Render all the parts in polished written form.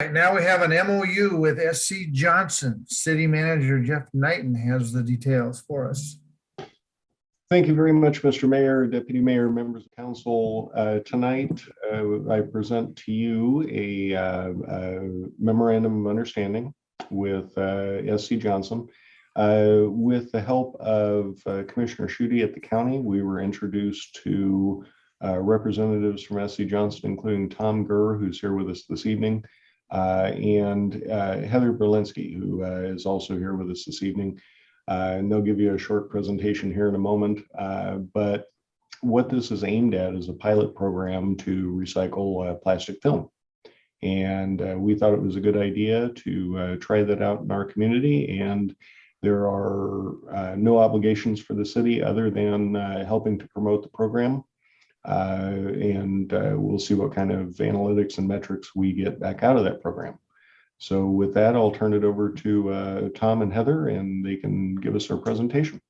Right, now we have an MOU with SC Johnson. City Manager Jeff Knighton has the details for us. Thank you very much, Mr. Mayor, Deputy Mayor, members of council. Tonight, I present to you a memorandum of understanding with SC Johnson. With the help of Commissioner Schutte at the county, we were introduced to representatives from SC Johnson, including Tom Gurr, who's here with us this evening, and Heather Berlinski, who is also here with us this evening. And they'll give you a short presentation here in a moment. But what this is aimed at is a pilot program to recycle plastic film. And we thought it was a good idea to try that out in our community. And there are no obligations for the city other than helping to promote the program. And we'll see what kind of analytics and metrics we get back out of that program. So with that, I'll turn it over to Tom and Heather, and they can give us their presentation.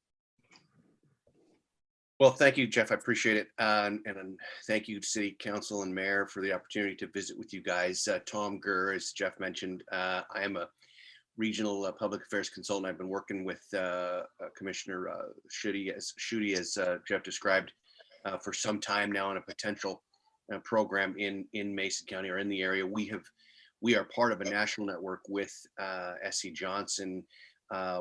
Well, thank you, Jeff. I appreciate it. And thank you, City Council and Mayor, for the opportunity to visit with you guys. Tom Gurr, as Jeff mentioned, I am a regional public affairs consultant. I've been working with Commissioner Schutte, as Jeff described, for some time now on a potential program in Mason County or in the area. We are part of a national network with SC Johnson,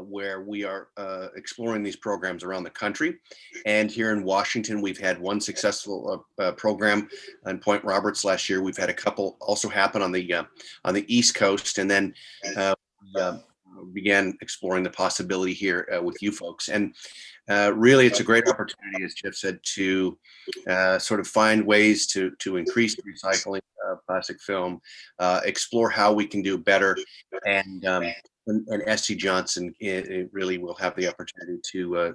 where we are exploring these programs around the country. And here in Washington, we've had one successful program on Point Roberts last year. We've had a couple also happen on the East Coast, and then began exploring the possibility here with you folks. And really, it's a great opportunity, as Jeff said, to sort of find ways to increase the recycling of plastic film, explore how we can do better, and SC Johnson it really will have the opportunity to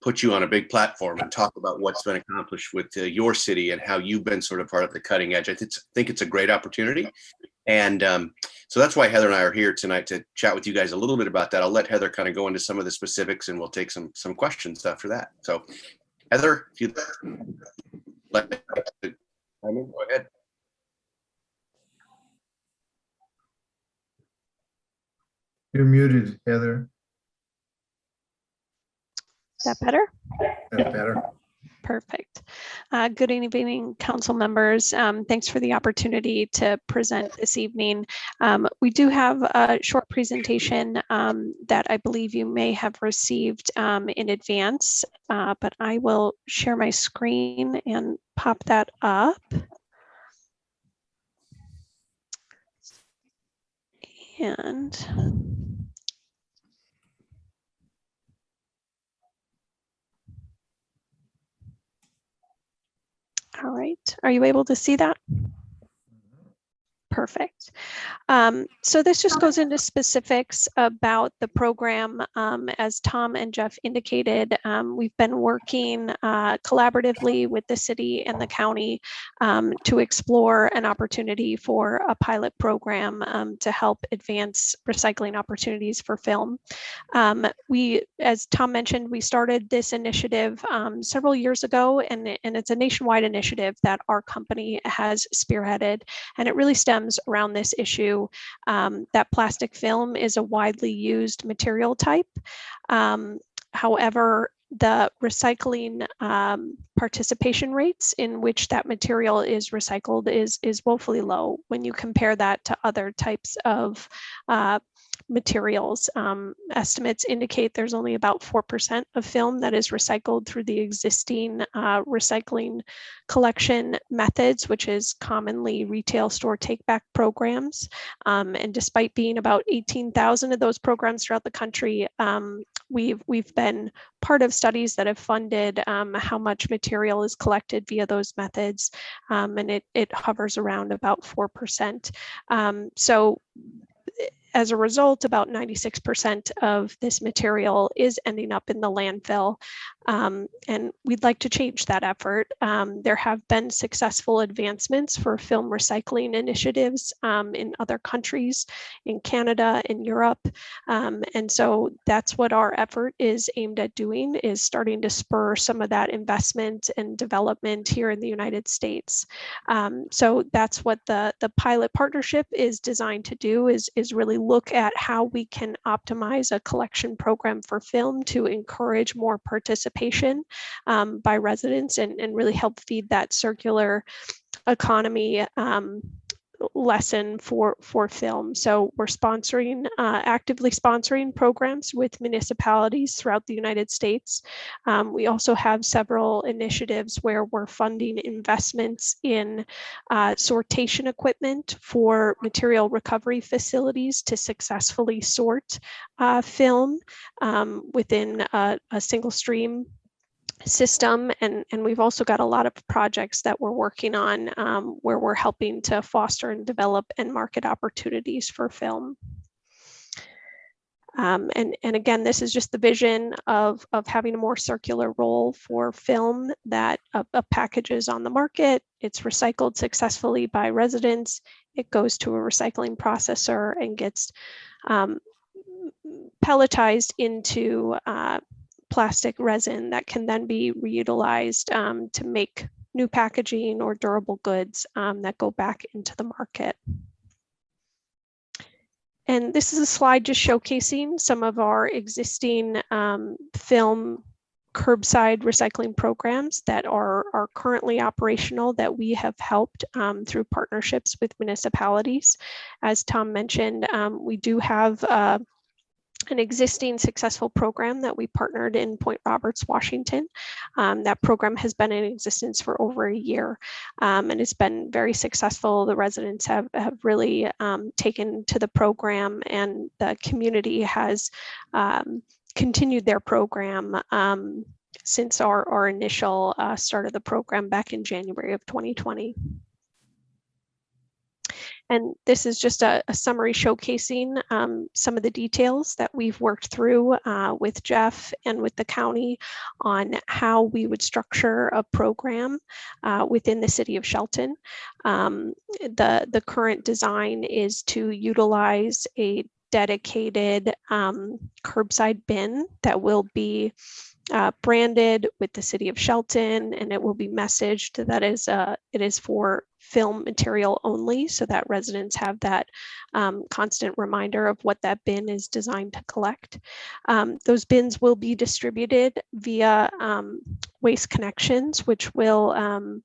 put you on a big platform and talk about what's been accomplished with your city and how you've been sort of part of the cutting edge. I think it's a great opportunity. And so that's why Heather and I are here tonight, to chat with you guys a little bit about that. I'll let Heather kind of go into some of the specifics, and we'll take some questions after that. So Heather, if you'd let me go ahead. You're muted, Heather. Is that better? That's better. Perfect. Good evening, council members. Thanks for the opportunity to present this evening. We do have a short presentation that I believe you may have received in advance, but I will share my screen and pop that up. And all right, are you able to see that? Perfect. So this just goes into specifics about the program. As Tom and Jeff indicated, we've been working collaboratively with the city and the county to explore an opportunity for a pilot program to help advance recycling opportunities for film. As Tom mentioned, we started this initiative several years ago, and it's a nationwide initiative that our company has spearheaded, and it really stems around this issue that plastic film is a widely used material type. However, the recycling participation rates in which that material is recycled is woefully low when you compare that to other types of materials. Estimates indicate there's only about 4% of film that is recycled through the existing recycling collection methods, which is commonly retail store take-back programs. And despite being about 18,000 of those programs throughout the country, we've been part of studies that have funded how much material is collected via those methods, and it hovers around about 4%. So as a result, about 96% of this material is ending up in the landfill. And we'd like to change that effort. There have been successful advancements for film recycling initiatives in other countries, in Canada, in Europe. And so that's what our effort is aimed at doing, is starting to spur some of that investment and development here in the United States. So that's what the pilot partnership is designed to do, is really look at how we can optimize a collection program for film to encourage more participation by residents and really help feed that circular economy lesson for film. So we're sponsoring, actively sponsoring programs with municipalities throughout the United States. We also have several initiatives where we're funding investments in sortation equipment for material recovery facilities to successfully sort film within a single stream system. And we've also got a lot of projects that we're working on where we're helping to foster and develop and market opportunities for film. And again, this is just the vision of having a more circular role for film, that a package is on the market, it's recycled successfully by residents, it goes to a recycling processor and gets pelletized into plastic resin that can then be reutilized to make new packaging or durable goods that go back into the market. And this is a slide just showcasing some of our existing film curbside recycling programs that are currently operational, that we have helped through partnerships with municipalities. As Tom mentioned, we do have an existing successful program that we partnered in Point Roberts, Washington. That program has been in existence for over a year, and it's been very successful. The residents have really taken to the program, and the community has continued their program since our initial start of the program back in January of 2020. And this is just a summary showcasing some of the details that we've worked through with Jeff and with the county on how we would structure a program within the city of Shelton. The current design is to utilize a dedicated curbside bin that will be branded with the city of Shelton, and it will be messaged that it is for film material only, so that residents have that constant reminder of what that bin is designed to collect. Those bins will be distributed via Waste Connections, which will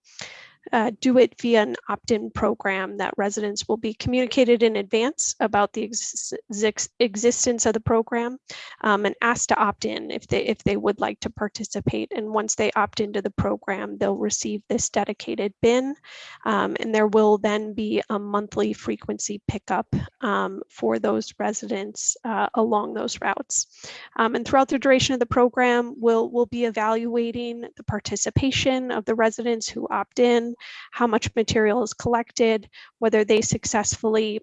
do it via an opt-in program that residents will be communicated in advance about the existence of the program and asked to opt in if they would like to participate. And once they opt into the program, they'll receive this dedicated bin, and there will then be a monthly frequency pickup for those residents along those routes. And throughout the duration of the program, we'll be evaluating the participation of the residents who opt in, how much material is collected, whether they successfully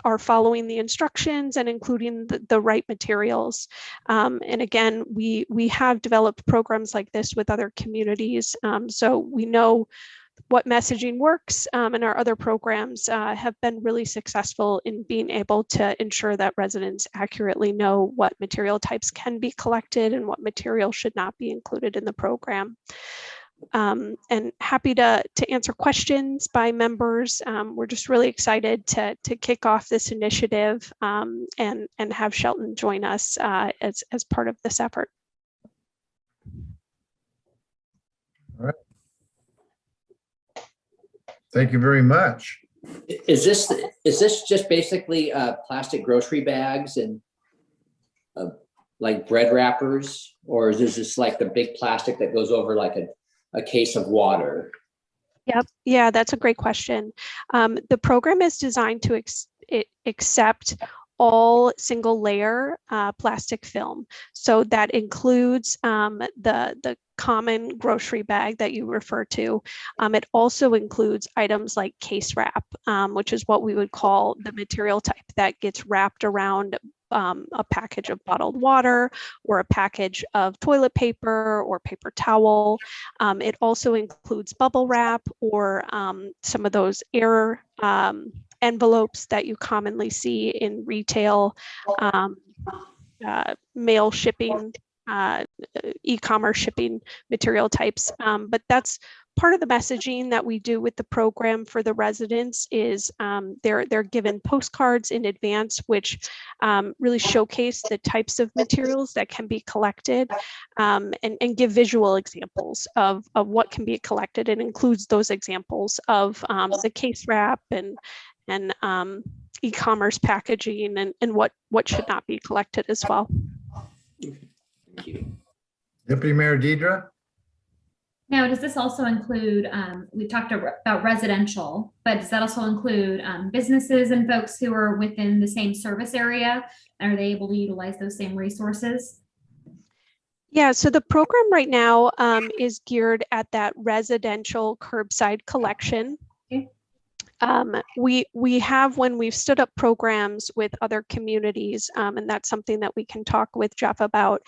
are following the instructions and including the right materials. And again, we have developed programs like this with other communities, so we know what messaging works, and our other programs have been really successful in being able to ensure that residents accurately know what material types can be collected and what material should not be included in the program. And happy to answer questions by members. We're just really excited to kick off this initiative and have Shelton join us as part of this effort. All right. Thank you very much. Is this just basically plastic grocery bags and like bread wrappers, or is this like the big plastic that goes over like a case of water? Yep. Yeah, that's a great question. The program is designed to accept all single layer plastic film. So that includes the common grocery bag that you refer to. It also includes items like case wrap, which is what we would call the material type that gets wrapped around a package of bottled water or a package of toilet paper or paper towel. It also includes bubble wrap or some of those air envelopes that you commonly see in retail, mail shipping, e-commerce shipping material types. But that's part of the messaging that we do with the program for the residents is they're given postcards in advance, which really showcase the types of materials that can be collected and give visual examples of what can be collected, and includes those examples of the case wrap and e-commerce packaging and what should not be collected as well. Thank you. Deputy Mayor Deidre? Now, does this also include, we talked about residential, but does that also include businesses and folks who are within the same service area? Are they able to utilize those same resources? Yeah, so the program right now is geared at that residential curbside collection. Okay. We have, when we've stood up programs with other communities, and that's something that we can talk with Jeff about.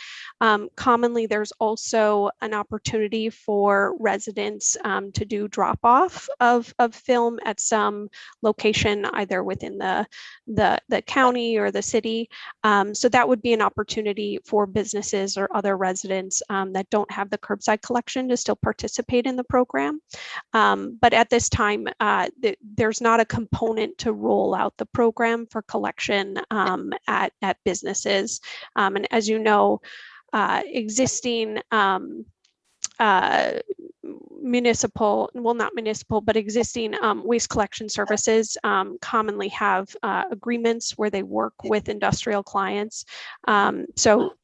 Commonly, there's also an opportunity for residents to do drop off of film at some location, either within the county or the city. So that would be an opportunity for businesses or other residents that don't have the curbside collection to still participate in the program. But at this time, there's not a component to roll out the program for collection at businesses. And as you know, existing municipal, well, not municipal, but existing waste collection services commonly have agreements where they work with industrial clients. So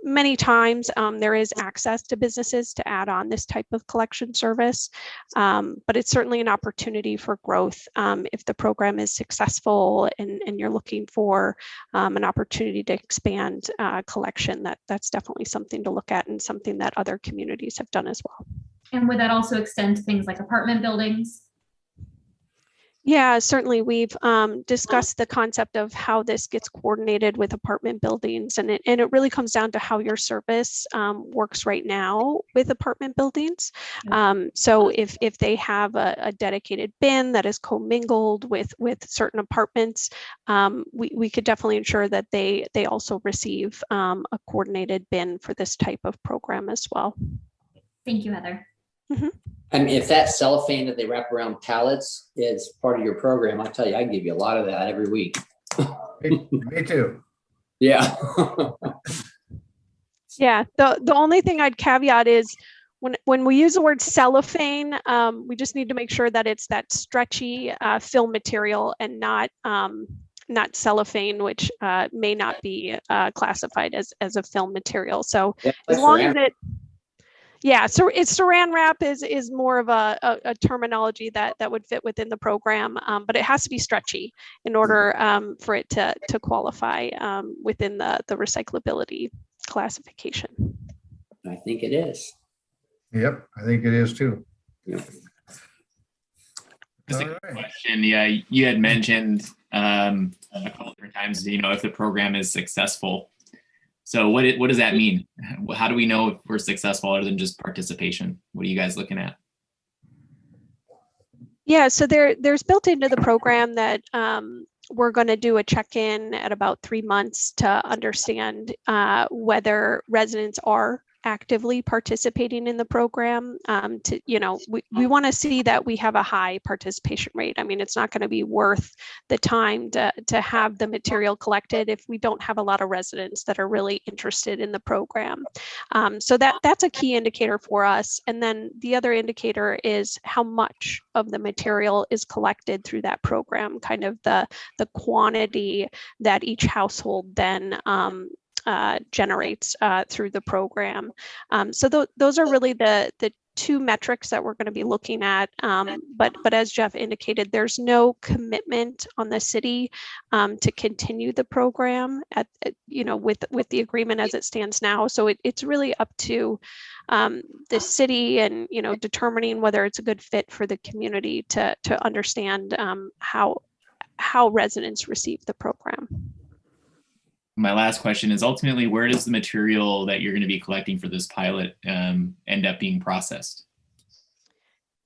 many times there is access to businesses to add on this type of collection service, but it's certainly an opportunity for growth if the program is successful and you're looking for an opportunity to expand collection. That's definitely something to look at and something that other communities have done as well. And would that also extend to things like apartment buildings? Yeah, certainly. We've discussed the concept of how this gets coordinated with apartment buildings, and it really comes down to how your service works right now with apartment buildings. So if they have a dedicated bin that is commingled with certain apartments, we could definitely ensure that they also receive a coordinated bin for this type of program as well. Thank you, Heather. Mm-hmm. I mean, if that cellophane that they wrap around pallets is part of your program, I tell you, I give you a lot of that every week. Me too. Yeah. Yeah, the only thing I'd caveat is when we use the word cellophane, we just need to make sure that it's that stretchy film material and not cellophane, which may not be classified as a film material. So Yeah, as long as it, yeah, so it's saran wrap is more of a terminology that would fit within the program, but it has to be stretchy in order for it to qualify within the recyclability classification. I think it is. Yep, I think it is too. Yep. Just a All quick right. question. Yeah, you had mentioned a couple different times, if the program is successful. So what does that mean? How do we know if we're successful other than just participation? What are you guys looking at? Yeah, so there's built into the program that we're going to do a check-in at about 3 months to understand whether residents are actively participating in the program. We want to see that we have a high participation rate. I mean, it's not going to be worth the time to have the material collected if we don't have a lot of residents that are really interested in the program. So that's a key indicator for us. And then the other indicator is how much of the material is collected through that program, kind of the quantity that each household then generates through the program. So those are really the two metrics that we're going to be looking at. But as Jeff indicated, there's no commitment on the city to continue the program with the agreement as it stands now. So it's really up to the city and determining whether it's a good fit for the community to understand how residents receive the program. my last question is ultimately, where does the material that you're going to be collecting for this pilot end up being processed?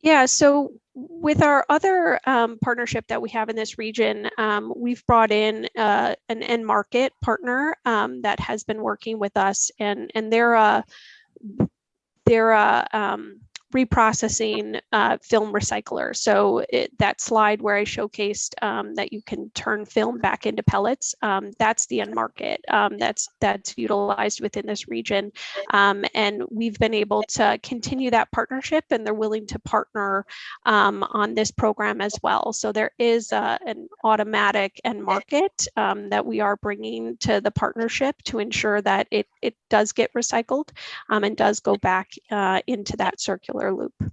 Yeah, so with our other partnership that we have in this region, we've brought in an end market partner that has been working with us, and they're a reprocessing film recycler. So that slide where I showcased that you can turn film back into pellets, that's the end market that's utilized within this region. And we've been able to continue that partnership, and they're willing to partner on this program as well. So there is an automatic end market that we are bringing to the partnership to ensure that it does get recycled and does go back into that circular loop. All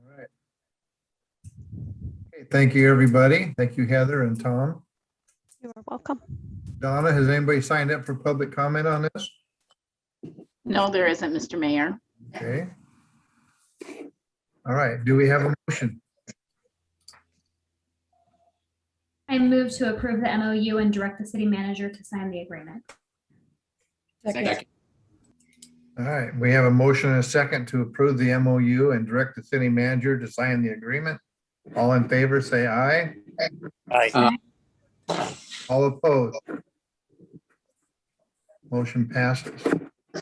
right. Okay, thank you, everybody. Thank you, Heather and Tom. You are welcome. Donna, has anybody signed up for public comment on this? No, there isn't, Mr. Mayor. Okay. All right, do we have a motion? I move to approve the MOU and direct the city manager to sign the agreement. Second. All right, we have a motion and a second to approve the MOU and direct the city manager to sign the agreement. All in favor, say aye. Aye. All opposed. Motion passes.